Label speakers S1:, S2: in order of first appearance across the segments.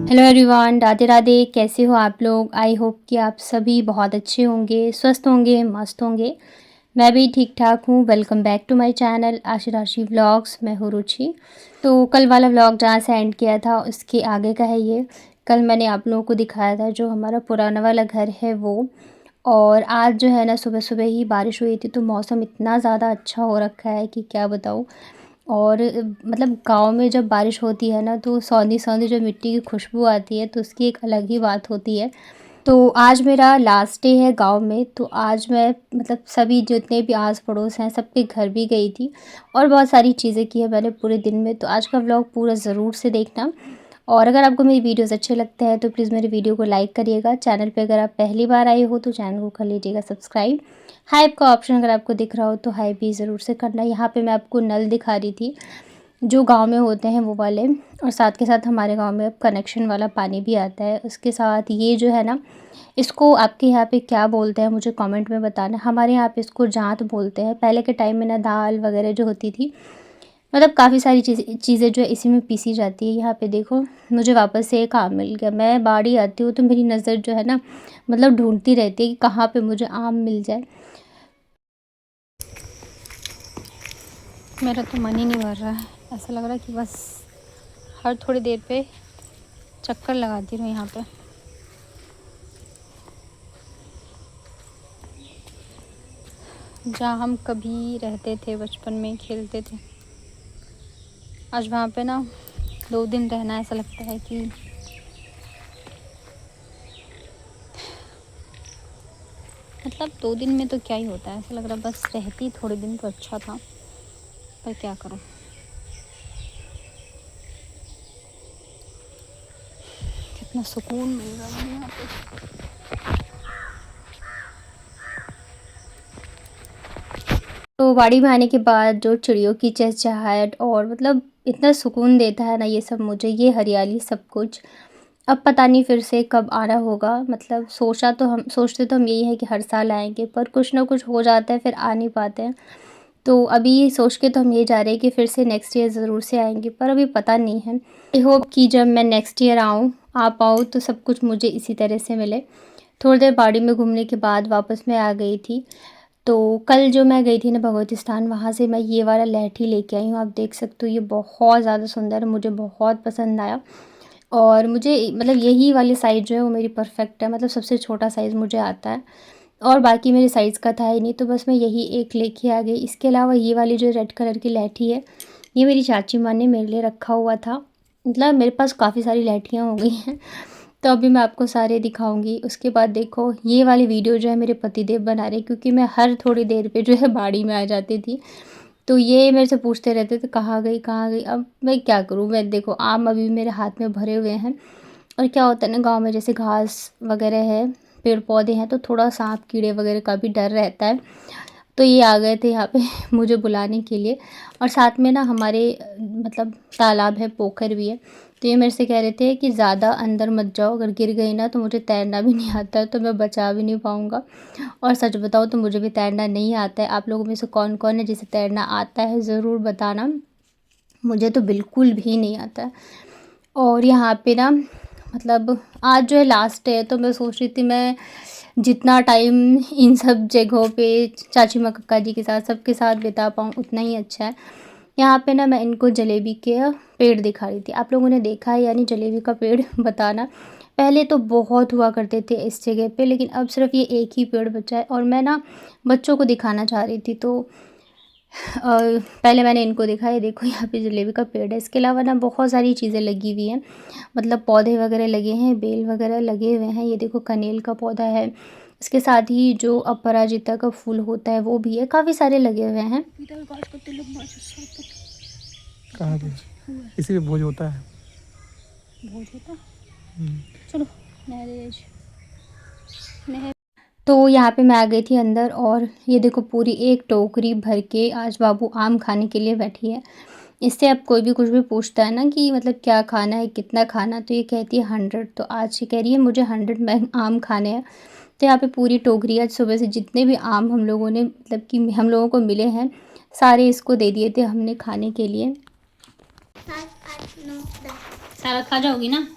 S1: Hello everyone, Radhe Radhe. कैसे हो आप लोग? आई होप कि आप सभी बहुत अच्छे होंगे, स्वस्थ होंगे, मस्त होंगे। मैं भी ठीक ठाक हूँ। Welcome back to my channel Ashi Rashi vlogs. मैं हूँ रुचि। तो कल वाला व्लॉग जहाँ से एंड किया था उसके आगे का है ये। कल मैंने आप लोगों को दिखाया था जो हमारा पुराना वाला घर है वो। और आज जो है ना, सुबह सुबह ही बारिश हुई थी तो मौसम इतना ज़्यादा अच्छा हो रखा है कि क्या बताऊँ। और मतलब गाँव में जब बारिश होती है ना तो सौंधी-सौंधी जो मिट्टी की खुशबू आती है तो उसकी एक अलग ही बात होती है। तो आज मेरा लास्ट डे है गाँव में, तो आज मैं मतलब सभी जितने भी आस-पड़ोस हैं सबके घर भी गई थी और बहुत सारी चीज़ें की है मैंने पूरे दिन में। तो आज का व्लॉग पूरा ज़रूर से देखना। और अगर आपको मेरी वीडियोज़ अच्छे लगते हैं तो प्लीज़ मेरी वीडियो को लाइक करिएगा। चैनल पे अगर आप पहली बार आए हो तो चैनल को कर लीजिएगा सब्सक्राइब। हाइप का ऑप्शन अगर आपको दिख रहा हो तो हाइप भी ज़रूर से करना। यहाँ पे मैं आपको नल दिखा रही थी जो गांव में होते हैं वो वाले, और साथ के साथ हमारे गांव में अब कनेक्शन वाला पानी भी आता है। उसके साथ ये जो है ना, इसको आपके यहाँ पे क्या बोलते हैं मुझे कमेंट में बताना। हमारे यहाँ पे इसको जांत बोलते हैं। पहले के टाइम में ना दाल वगैरह जो होती थी, मतलब काफ़ी सारी चीज़ें जो है इसी में पीसी जाती है। यहाँ पे देखो, मुझे वापस से एक आम मिल गया। मैं बाड़ी आती हूँ तो मेरी नज़र जो है ना, मतलब ढूंढती रहती है कि कहाँ पे मुझे आम मिल जाए। मेरा तो मन ही नहीं भर रहा है। ऐसा लग रहा है कि बस हर थोड़ी देर पे चक्कर लगाती रहूँ यहाँ पे। जहाँ हम कभी रहते थे, बचपन में खेलते थे, आज वहाँ पे ना 2 दिन रहना ऐसा लगता है कि मतलब 2 दिन में तो क्या ही होता है। ऐसा लग रहा है बस रहती थोड़े दिन तो अच्छा था, पर क्या करूँ। कितना सुकून मिल रहा है यहाँ पे। तो बाड़ी में आने के बाद जो चिड़ियों की चहचहाहट और मतलब इतना सुकून देता है ना ये सब मुझे, ये हरियाली सब कुछ। अब पता नहीं फिर से कब आना होगा। मतलब सोचते तो हम यही है कि हर साल आएंगे, पर कुछ ना कुछ हो जाता है फिर आ नहीं पाते हैं। तो अभी सोच के तो हम ये जा रहे हैं कि फिर से नेक्स्ट ईयर ज़रूर से आएंगे, पर अभी पता नहीं है। आई होप कि जब मैं नेक्स्ट ईयर आ पाऊँ तो सब कुछ मुझे इसी तरह से मिले। थोड़ी देर बाड़ी में घूमने के बाद वापस मैं आ गई थी। तो कल जो मैं गई थी ना भगवती स्थान, वहाँ से मैं ये वाला लहठी लेके आई हूँ। आप देख सकते हो ये बहुत ज़्यादा सुंदर है, मुझे बहुत पसंद आया। और मुझे मतलब यही वाली साइज़ जो है वो मेरी परफेक्ट है। मतलब सबसे छोटा साइज़ मुझे आता है और बाकी मेरे साइज़ का था ही नहीं, तो बस मैं यही एक लेके आ गई। इसके अलावा ये वाली जो रेड कलर की लहठी है, ये मेरी चाची माँ ने मेरे लिए रखा हुआ था। मतलब मेरे पास काफ़ी सारी लहठियाँ हो गई हैं, तो अभी मैं आपको सारे दिखाऊंगी। उसके बाद देखो ये वाली वीडियो जो है मेरे पतिदेव बना रहे, क्योंकि मैं हर थोड़ी देर पे जो है बाड़ी में आ जाती थी। तो ये मेरे से पूछते रहते थे कहाँ गई कहाँ गई। अब मैं क्या करूँ, मैं देखो आम अभी मेरे हाथ में भरे हुए हैं। और क्या होता है ना, गांव में जैसे घास वगैरह है, पेड़ पौधे हैं, तो थोड़ा सांप कीड़े वगैरह का भी डर रहता है। तो ये आ गए थे यहाँ पे मुझे बुलाने के लिए। और साथ में ना हमारे मतलब तालाब है, पोखर भी है। तो ये मेरे से कह रहे थे कि ज़्यादा अंदर मत जाओ, अगर गिर गई ना तो मुझे तैरना भी नहीं आता है, तो मैं बचा भी नहीं पाऊँगा। और सच बताओ तो मुझे भी तैरना नहीं आता है। आप लोगों में से कौन कौन है जिसे तैरना आता है ज़रूर बताना। मुझे तो बिल्कुल भी नहीं आता है। और यहाँ पे ना मतलब आज जो है लास्ट डे है, तो मैं सोच रही थी मैं जितना टाइम इन सब जगहों पे चाची माँ कक्का जी के साथ सबके साथ बिता पाऊँ उतना ही अच्छा है। यहाँ पे ना मैं इनको जलेबी के पेड़ दिखा रही थी। आप लोगों ने देखा है यानी जलेबी का पेड़ बताना। पहले तो बहुत हुआ करते थे इस जगह पे, लेकिन अब सिर्फ ये एक ही पेड़ बचा है। और मैं ना बच्चों को दिखाना चाह रही थी, तो पहले मैंने इनको दिखा, ये देखो यहाँ पे जलेबी का पेड़ है। इसके अलावा ना बहुत सारी चीज़ें लगी हुई हैं, मतलब पौधे वगैरह लगे हैं, बेल वगैरह लगे हुए हैं। ये देखो कनेल का पौधा है। इसके साथ ही जो अपराजिता का फूल होता है वो भी है, काफ़ी सारे लगे हुए हैं।
S2: कहाँ पे इसीलिए भोज होता है।
S1: भोज होता है।
S2: हम्म।
S1: चलो नहर। तो यहाँ पे मैं आ गई थी अंदर, और ये देखो पूरी एक टोकरी भर के आज बाबू आम खाने के लिए बैठी है। इससे अब कोई भी कुछ भी पूछता है ना कि मतलब क्या खाना है, कितना खाना, तो ये कहती है 100। तो आज ये कह रही है मुझे 100 मैंग आम खाने हैं। तो यहाँ पे पूरी टोकरी आज सुबह से जितने भी आम हम लोगों ने मतलब कि हम लोगों को मिले हैं, सारे इसको दे दिए थे हमने खाने के लिए। सारा खा जाओगी ना?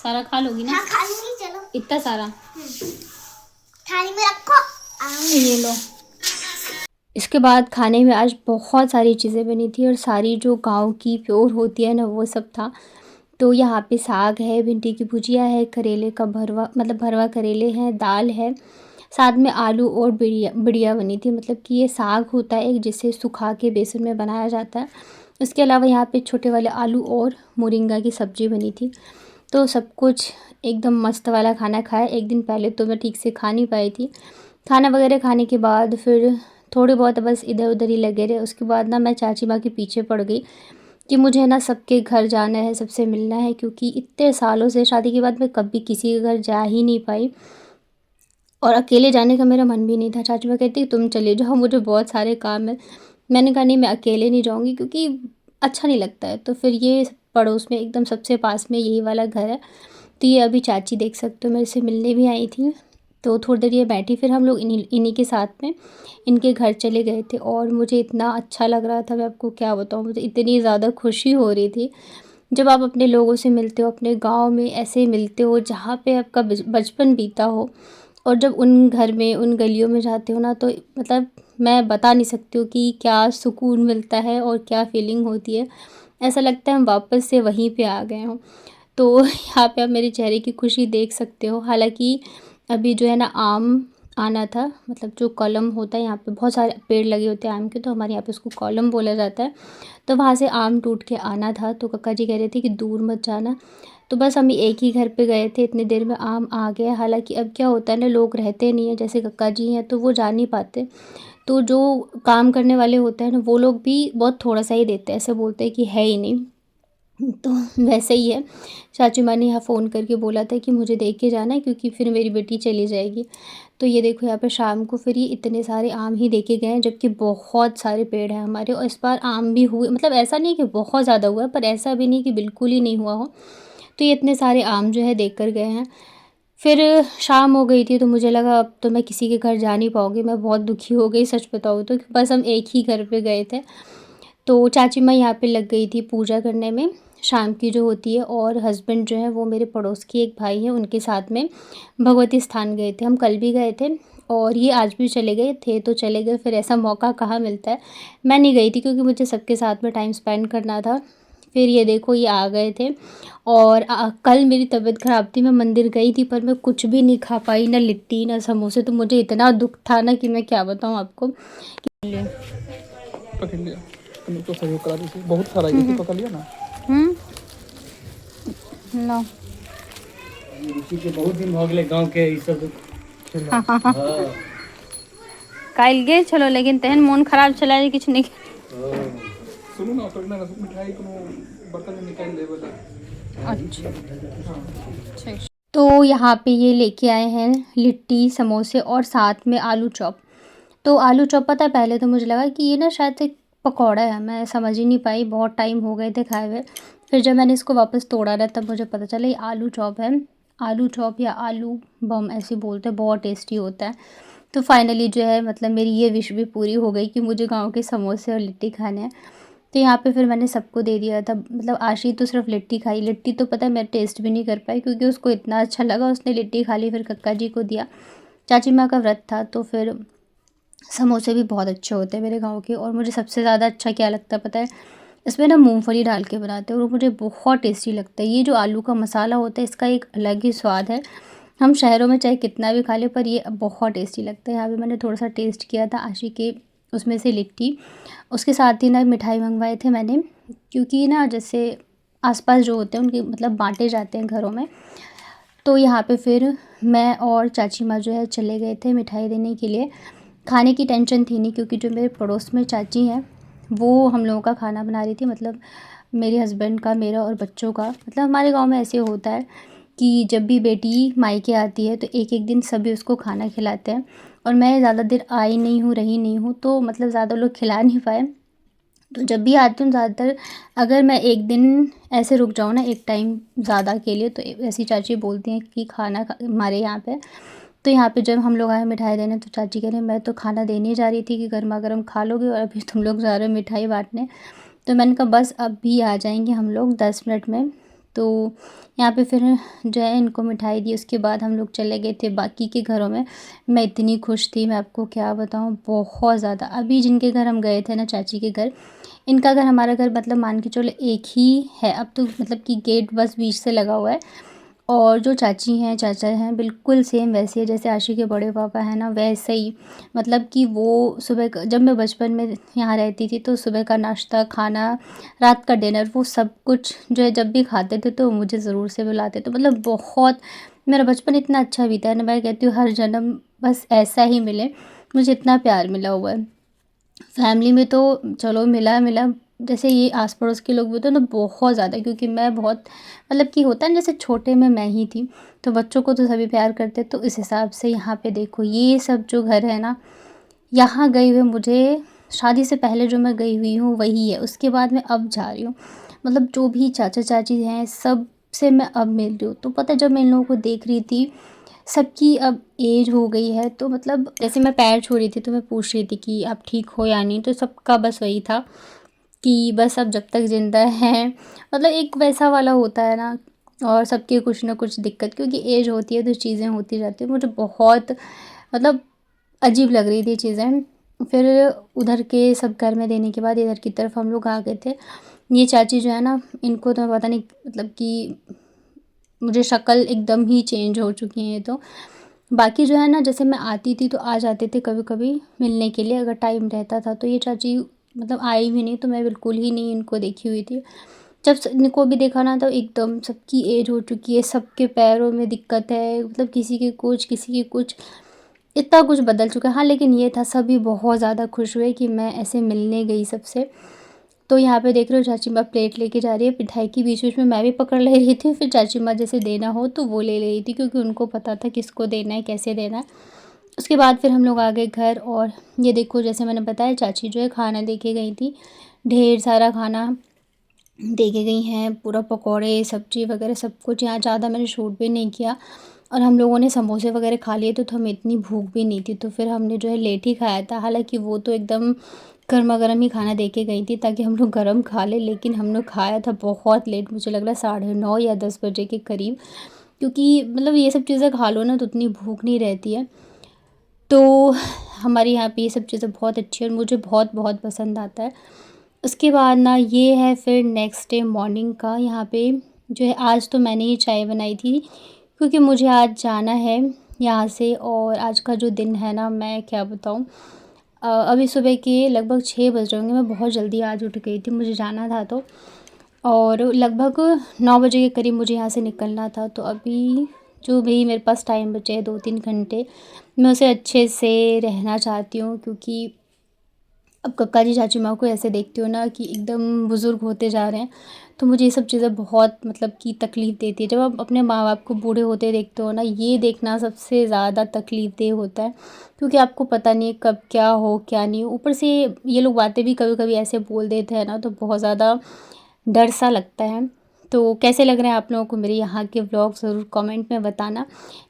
S1: सारा खा लोगी ना?
S3: हाँ खा लूंगी, चलो।
S1: इतना सारा
S3: थाली में रखो।
S1: ये लो। इसके बाद खाने में आज बहुत सारी चीज़ें बनी थी और सारी जो गांव की प्योर होती है ना वो सब था। तो यहाँ पे साग है, भिंडी की भुजिया है, करेले का भरवा मतलब भरवा करेले हैं, दाल है, साथ में आलू और बिड़िया बिड़िया बनी थी। मतलब कि ये साग होता है एक, जिसे सुखा के बेसन में बनाया जाता है। उसके अलावा यहाँ पे छोटे वाले आलू और मोरिंगा की सब्ज़ी बनी थी। तो सब कुछ एकदम मस्त वाला खाना खाया। एक दिन पहले तो मैं ठीक से खा नहीं पाई थी। खाना वगैरह खाने के बाद फिर थोड़े बहुत बस इधर उधर ही लगे रहे। उसके बाद ना मैं चाची माँ के पीछे पड़ गई कि मुझे ना सबके घर जाना है, सबसे मिलना है, क्योंकि इतने सालों से शादी के बाद मैं कभी किसी के घर जा ही नहीं पाई और अकेले जाने का मेरा मन भी नहीं था। चाची माँ कहती तुम चले जाओ, मुझे बहुत सारे काम है। मैंने कहा नहीं, मैं अकेले नहीं जाऊँगी क्योंकि अच्छा नहीं लगता है। तो फिर ये पड़ोस में एकदम सबसे पास में यही वाला घर है। तो ये अभी चाची देख सकते हो मेरे से मिलने भी आई थी। तो थोड़ी देर ये बैठी, फिर हम लोग इन्हीं के साथ में इनके घर चले गए थे और मुझे इतना अच्छा लग रहा था, मैं आपको क्या बताऊँ। मुझे इतनी ज़्यादा खुशी हो रही थी जब आप अपने लोगों से मिलते हो, अपने गांव में ऐसे मिलते हो जहाँ पे आपका बचपन बीता हो, और जब उन घर में उन गलियों में जाते हो ना, तो मतलब मैं बता नहीं सकती हूँ कि क्या सुकून मिलता है और क्या फीलिंग होती है। ऐसा लगता है हम वापस से वहीं पे आ गए हों। तो यहाँ पे आप मेरे चेहरे की खुशी देख सकते हो। हालांकि अभी जो है ना आम आना था, मतलब जो कॉलम होता है, यहाँ पे बहुत सारे पेड़ लगे होते हैं आम के, तो हमारे यहाँ पे उसको कॉलम बोला जाता है। तो वहाँ से आम टूट के आना था। तो काका जी कह रहे थे कि दूर मत जाना। तो बस हम एक ही घर पे गए थे, इतनी देर में आम आ गया। हालांकि अब क्या होता है ना, लोग रहते नहीं हैं, जैसे काका जी हैं तो वो जा नहीं पाते। तो जो काम करने वाले होते हैं ना, वो लोग भी बहुत थोड़ा सा ही देते हैं, ऐसे बोलते हैं कि है ही नहीं। तो वैसे ही है। चाची माँ ने यहाँ फ़ोन करके बोला था कि मुझे दे के जाना है, क्योंकि फिर मेरी बेटी चली जाएगी। तो ये देखो यहाँ पे शाम को फिर ये इतने सारे आम ही दे के गए हैं, जबकि बहुत सारे पेड़ हैं हमारे। और इस बार आम भी हुए, मतलब ऐसा नहीं कि बहुत ज़्यादा हुआ है, पर ऐसा भी नहीं कि बिल्कुल ही नहीं हुआ हो। तो ये इतने सारे आम जो है दे कर गए हैं। फिर शाम हो गई थी तो मुझे लगा अब तो मैं किसी के घर जा नहीं पाऊँगी। मैं बहुत दुखी हो गई सच बताऊँ तो, बस हम एक ही घर पे गए थे। तो चाची माँ यहाँ पे लग गई थी पूजा करने में, शाम की जो होती है। और हस्बैंड जो है वो मेरे पड़ोस की एक भाई है, उनके साथ में भगवती स्थान गए थे। हम कल भी गए थे और ये आज भी चले गए थे। तो चले गए, फिर ऐसा मौका कहाँ मिलता है। मैं नहीं गई थी क्योंकि मुझे सबके साथ में टाइम स्पेंड करना था। फिर ये देखो ये आ गए थे। और कल मेरी तबीयत ख़राब थी, मैं मंदिर गई थी पर मैं कुछ भी नहीं खा पाई, ना लिट्टी ना समोसे। तो मुझे इतना दुख था ना कि मैं क्या बताऊँ आपको।
S2: पकड़ लिया तुम तो सहयोग करा दी थी, बहुत सारा है, इसे पकड़ लिया ना।
S1: लो
S4: ऋषि के बहुत दिन हो गए गांव के ई सब।
S1: काल गे चलो, लेकिन तहन मन खराब चला जे किछ नहीं।
S2: सुनो ना, तो ना मिठाई को बर्तन में निकाल ले बोले।
S1: अच्छा। तो यहाँ पे ये लेके आए हैं लिट्टी समोसे और साथ में आलू चॉप। तो आलू चॉप पता है, पहले तो मुझे लगा कि ये ना शायद एक पकौड़ा है, मैं समझ ही नहीं पाई, बहुत टाइम हो गए थे खाए हुए। फिर जब मैंने इसको वापस तोड़ा ना, तब मुझे पता चला ये आलू चॉप है। आलू चॉप या आलू बम ऐसे बोलते हैं, बहुत टेस्टी होता है। तो फाइनली जो है मतलब मेरी ये विश भी पूरी हो गई कि मुझे गाँव के समोसे और लिट्टी खाने हैं। तो यहाँ पे फिर मैंने सबको दे दिया था। मतलब आशी तो सिर्फ लिट्टी खाई, लिट्टी तो पता है मैं टेस्ट भी नहीं कर पाई क्योंकि उसको इतना अच्छा लगा, उसने लिट्टी खा ली। फिर कक्का जी को दिया, चाची माँ का व्रत था। तो फिर समोसे भी बहुत अच्छे होते हैं मेरे गांव के। और मुझे सबसे ज़्यादा अच्छा क्या लगता है पता है, इसमें ना मूंगफली डाल के बनाते हैं और वो मुझे बहुत टेस्टी लगता है। ये जो आलू का मसाला होता है इसका एक अलग ही स्वाद है। हम शहरों में चाहे कितना भी खा लें, पर ये बहुत टेस्टी लगता है। यहाँ पे मैंने थोड़ा सा टेस्ट किया था आशी के उसमें से लिट्टी। उसके साथ ही ना मिठाई मंगवाए थे मैंने, क्योंकि ना जैसे आसपास जो होते हैं उनके मतलब बांटे जाते हैं घरों में। तो यहाँ पे फिर मैं और चाची माँ जो है चले गए थे मिठाई देने के लिए। खाने की टेंशन थी नहीं, क्योंकि जो मेरे पड़ोस में चाची हैं वो हम लोगों का खाना बना रही थी, मतलब मेरे हस्बैंड का, मेरा और बच्चों का। मतलब हमारे गांव में ऐसे होता है कि जब भी बेटी मायके आती है तो एक एक दिन सभी उसको खाना खिलाते हैं। और मैं ज़्यादा देर आई नहीं हूँ, रही नहीं हूँ, तो मतलब ज़्यादा लोग खिला नहीं पाए। तो जब भी आती हूँ ज़्यादातर, अगर मैं एक दिन ऐसे रुक जाऊँ ना एक टाइम ज़्यादा के लिए, तो ऐसी चाची बोलती हैं कि खाना हमारे यहाँ पे। तो यहाँ पे जब हम लोग आए मिठाई देने, तो चाची कह रहे मैं तो खाना देने जा रही थी कि गर्मा गर्म खा लोगे, और अभी तुम लोग जा रहे हो मिठाई बांटने। तो मैंने कहा बस अभी आ जाएंगे हम लोग 10 मिनट में। तो यहाँ पे फिर जो है इनको मिठाई दी। उसके बाद हम लोग चले गए थे बाकी के घरों में। मैं इतनी खुश थी, मैं आपको क्या बताऊँ, बहुत ज़्यादा। अभी जिनके घर हम गए थे ना, चाची के घर, इनका घर हमारा घर मतलब मान के चलो एक ही है। अब तो मतलब कि गेट बस बीच से लगा हुआ है। और जो चाची हैं चाचा हैं बिल्कुल सेम वैसे ही जैसे आशी के बड़े पापा हैं ना, वैसे ही। मतलब कि वो सुबह का, जब मैं बचपन में यहाँ रहती थी तो सुबह का नाश्ता, खाना, रात का डिनर, वो सब कुछ जो है जब भी खाते थे तो मुझे ज़रूर से बुलाते थे। मतलब बहुत मेरा बचपन इतना अच्छा बीता है ना, मैं कहती हूँ हर जन्म बस ऐसा ही मिले, मुझे इतना प्यार मिला हुआ है। फैमिली में तो चलो मिला जैसे ये आस पड़ोस के लोग भी तो ना बहुत ज़्यादा, क्योंकि मैं बहुत मतलब कि होता है ना, जैसे छोटे में मैं ही थी तो बच्चों को तो सभी प्यार करते, तो इस हिसाब से यहाँ पे देखो ये सब जो घर है ना, यहाँ गई हुई मुझे शादी से पहले जो मैं गई हुई हूँ वही है। उसके बाद मैं अब जा रही हूँ, मतलब जो भी चाचा चाची हैं सब से मैं अब मिल रही हूँ। तो पता है जब मैं इन लोगों को देख रही थी, सबकी अब एज हो गई है, तो मतलब जैसे मैं पैर छू रही थी तो मैं पूछ रही थी कि आप ठीक हो या नहीं, तो सबका बस वही था कि बस अब जब तक ज़िंदा हैं, मतलब एक वैसा वाला होता है ना। और सबकी कुछ ना कुछ दिक्कत, क्योंकि एज होती है तो चीज़ें होती जाती हैं। मुझे बहुत मतलब अजीब लग रही थी चीज़ें। फिर उधर के सब घर में देने के बाद इधर की तरफ हम लोग आ गए थे। ये चाची जो है ना, इनको तो पता नहीं मतलब कि मुझे शक्ल एकदम ही चेंज हो चुकी है। तो बाकी जो है ना, जैसे मैं आती थी तो आ जाते थे कभी कभी मिलने के लिए अगर टाइम रहता था। तो ये चाची मतलब आई भी नहीं, तो मैं बिल्कुल ही नहीं इनको देखी हुई थी। जब इनको भी देखा ना तो एकदम सबकी एज हो चुकी है, सबके पैरों में दिक्कत है, मतलब किसी के कुछ किसी के कुछ, इतना कुछ बदल चुका है। हाँ लेकिन ये था सभी बहुत ज़्यादा खुश हुए कि मैं ऐसे मिलने गई सबसे। तो यहाँ पे देख रहे हो चाची माँ प्लेट लेके जा रही है मिठाई की, बीच बीच में मैं भी पकड़ ले रही थी। फिर चाची माँ जैसे देना हो तो वो ले रही थी, क्योंकि उनको पता था किसको देना है, कैसे देना है। उसके बाद फिर हम लोग आ गए घर। और ये देखो जैसे मैंने बताया चाची जो है खाना दे के गई थी, ढेर सारा खाना दे के गई हैं, पूरा पकौड़े सब्जी वगैरह सब कुछ। यहाँ ज़्यादा मैंने शूट भी नहीं किया, और हम लोगों ने समोसे वगैरह खा लिए, तो हमें इतनी भूख भी नहीं थी, तो फिर हमने जो है लेट ही खाया था। हालांकि वो तो एकदम गर्मा गर्म ही खाना दे के गई थी ताकि हम लोग गर्म खा लें, लेकिन हम लोग खाया था बहुत लेट, मुझे लग रहा है 9:30 या 10 बजे के करीब। क्योंकि मतलब ये सब चीज़ें खा लो ना तो उतनी भूख नहीं रहती है। तो हमारे यहाँ पे ये सब चीज़ें बहुत अच्छी है और मुझे बहुत बहुत पसंद आता है। उसके बाद ना ये है फिर नेक्स्ट डे मॉर्निंग का। यहाँ पे जो है आज तो मैंने ही चाय बनाई थी, क्योंकि मुझे आज जाना है यहाँ से। और आज का जो दिन है ना, मैं क्या बताऊँ, अभी सुबह के लगभग 6 बज रहे होंगे। मैं बहुत जल्दी आज उठ गई थी, मुझे जाना था तो। और लगभग 9 बजे के करीब मुझे यहाँ से निकलना था। तो अभी जो भी मेरे पास टाइम बचे हैं 2-3 घंटे, मैं उसे अच्छे से रहना चाहती हूँ। क्योंकि अब कक्का जी चाची माँ को ऐसे देखती हो ना कि एकदम बुज़ुर्ग होते जा रहे हैं, तो मुझे ये सब चीज़ें बहुत मतलब कि तकलीफ़ देती है। जब आप अपने माँ बाप को बूढ़े होते देखते हो ना, ये देखना सबसे ज़्यादा तकलीफ़देह होता है, क्योंकि आपको पता नहीं है कब क्या हो क्या नहीं हो। ऊपर से ये लोग बातें भी कभी कभी ऐसे बोल देते हैं ना, तो बहुत ज़्यादा डर सा लगता है। तो कैसे लग रहे हैं आप लोगों को मेरे यहाँ के व्लॉग, ज़रूर कमेंट में बताना।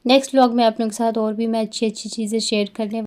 S1: नेक्स्ट व्लॉग में आप लोगों के साथ और भी मैं अच्छी अच्छी चीज़ें शेयर करने